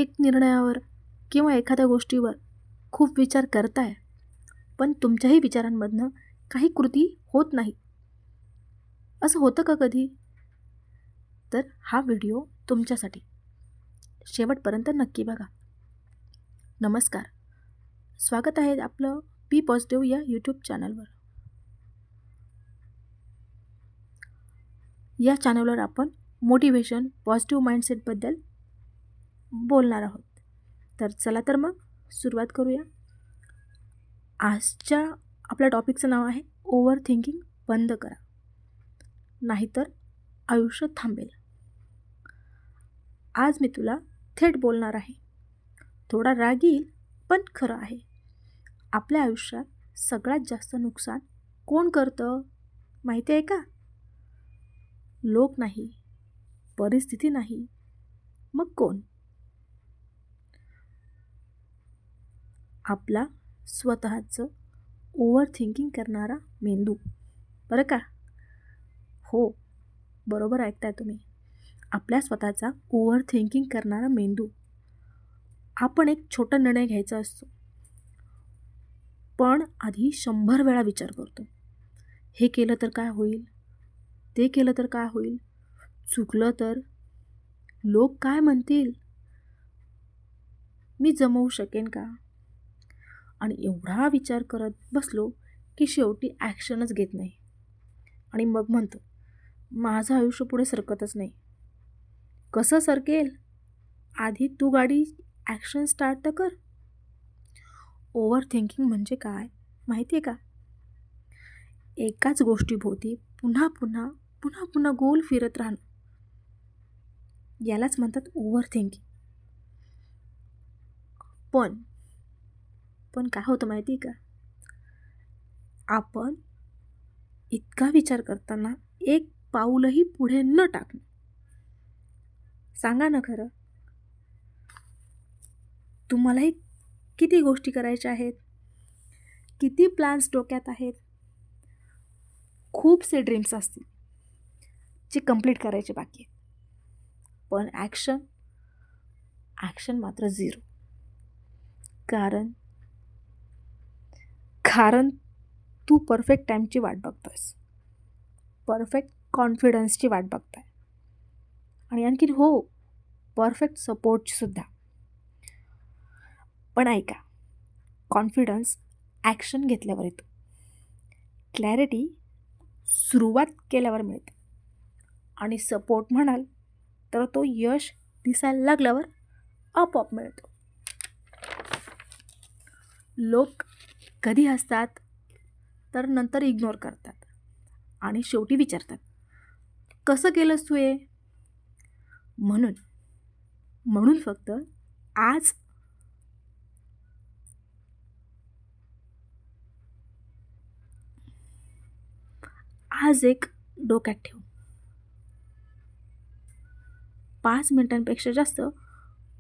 एक निर्णयावर किंवा एखाद्या गोष्टीवर खूप विचार करताय, पण तुमच्याही विचारांमधनं काही कृती होत नाही. असं होतं का कधी? तर हा व्हिडिओ तुमच्यासाठी. शेवटपर्यंत नक्की बघा. नमस्कार, स्वागत आहे आपलं बी पॉझिटिव्ह या यूट्यूब चॅनलवर. या चॅनलवर आपण मोटिवेशन, पॉझिटिव्ह माइंडसेटबद्दल बोलणार आहोत. तर चला तर मग सुरुवात करूया. आजच्या आपल्या टॉपिकचं नाव आहे ओव्हर थिंकिंग बंद करा, नाहीतर आयुष्य थांबेल. आज मी तुला थेट बोलणार आहे. थोडा राग येईल, पण खरं आहे. आपल्या आयुष्यात सगळ्यात जास्त नुकसान कोण करतं माहिती आहे का? लोक नाही, परिस्थिती नाही, मग कोण? आपला स्वतःचं ओव्हर थिंकिंग करणारा मेंदू. बरं का? हो, बरोबर ऐकताय तुम्ही. आपल्या स्वतःचा ओव्हर थिंकिंग करणारा मेंदू. आपण एक छोटा निर्णय घ्यायचा असतो, पण आधी 100 वेळा विचार करतो. हे केलं तर काय होईल? ते केलं तर काय होईल? चुकलं तर? लोक काय म्हणतील? मी जमवू शकेन का? आणि एवढा विचार करत बसलो की शेवटी ॲक्शनच घेत नाही. आणि मग म्हणतो, माझं आयुष्य पुढे सरकतच नाही. कसं सरकेल? आधी तू गाडी ॲक्शन स्टार्ट तर कर. ओव्हर थिंकिंग म्हणजे काय माहिती आहे का? एकाच गोष्टीभोवती पुन्हा पुन्हा पुन्हा पुन्हा गोल फिरत राहणं, यालाच म्हणतात ओव्हर थिंकिंग. पण काय होतं माहिती आहे का? आपण इतका विचार करताना एक पाऊलही पुढे न टाकणं. सांगा ना खरं, तुम्हालाही किती गोष्टी करायच्या आहेत? किती प्लॅन्स डोक्यात आहेत? खूपसे ड्रीम्स असतील जे कंप्लीट करायचे बाकी आहेत. पण ॲक्शन मात्र 0. कारण तू परफेक्ट टाईमची वाट बघतोयस, परफेक्ट कॉन्फिडन्सची वाट बघताय, आणि आणखीन हो, परफेक्ट सपोर्टची सुद्धा. पण ऐका, कॉन्फिडन्स ॲक्शन घेतल्यावर येतो, क्लॅरिटी सुरुवात केल्यावर मिळते, आणि सपोर्ट म्हणाल तर तो यश दिसायला लागल्यावर आपोआप मिळतो. लोक कधी हसतात तर नंतर इग्नोर करतात आणि शेवटी विचारतात, कसं केलंस तू हे? म्हणून फक्त आज एक डोक्यात ठेव. 5 मिनिटांपेक्षा जास्त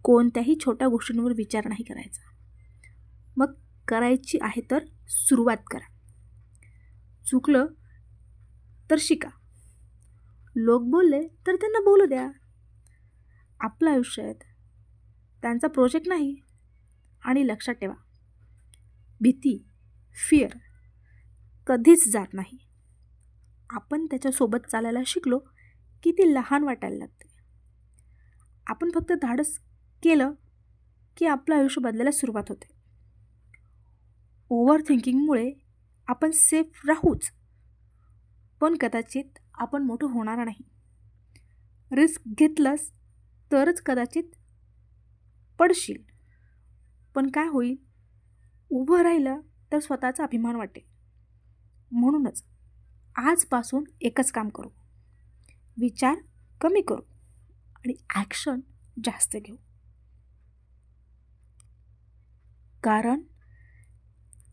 कोणत्याही छोट्या गोष्टींवर विचार नाही करायचा. मग करायची आहे तर सुरुवात करा. चुकलं तर शिका. लोक बोलले तर त्यांना बोलू द्या. आपलं आयुष्य आहे, त्यांचा प्रोजेक्ट नाही. आणि लक्षात ठेवा, भीती, फिअर कधीच जात नाही. आपण त्याच्यासोबत चालायला शिकलो की ती लहान वाटायला लागते. आपण फक्त धाडस केलं की आपलं आयुष्य बदलायला सुरुवात होते. ओव्हर थिंकिंगमुळे आपण सेफ राहूच, पण कदाचित आपण मोठं होणार नाही. रिस्क घेतलंस तरच कदाचित पडशील. पण काय होईल? उभं राहिलं तर स्वतःचा अभिमान वाटेल. म्हणूनच आजपासून एकच काम करू, विचार कमी करू आणि ॲक्शन जास्त घेऊ.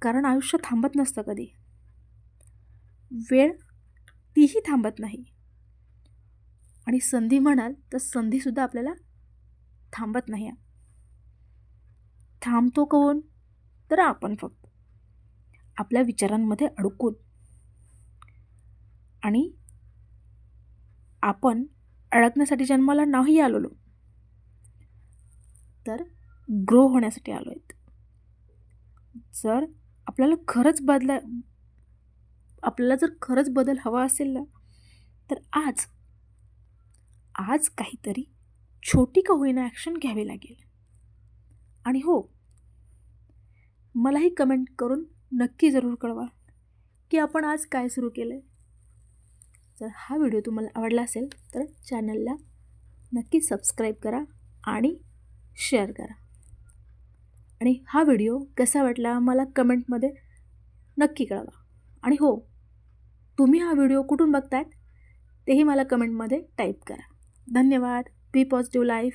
कारण आयुष्य थांबत नसतं कधी. वेळ तीही थांबत नाही. आणि संधी म्हणाल तर संधीसुद्धा आपल्याला थांबत नाही. थांबतो कोण? तर आपण फक्त आपल्या विचारांमध्ये अडकून. आणि आपण अडकण्यासाठी जन्माला नाही आलेलो. तर ग्रो होण्यासाठी आलो आहेत. जर आपल्याला जर खरंच बदल हवा असेल ना, तर आज काहीतरी छोटी का होईना ॲक्शन घ्यावी लागेल. आणि हो, मलाही कमेंट करून नक्की जरूर कळवा की आपण आज काय सुरू केलं आहे. जर हा व्हिडिओ तुम्हाला आवडला असेल तर चॅनलला नक्की सबस्क्राईब करा आणि शेअर करा. आणि हा व्हिडिओ कसा वाटला मला कमेंटमध्ये नक्की कळवा. आणि हो, तुम्ही हा व्हिडिओ कुठून बघतायत तेही मला कमेंटमध्ये टाईप करा. धन्यवाद. बी पॉझिटिव्ह लाईफ.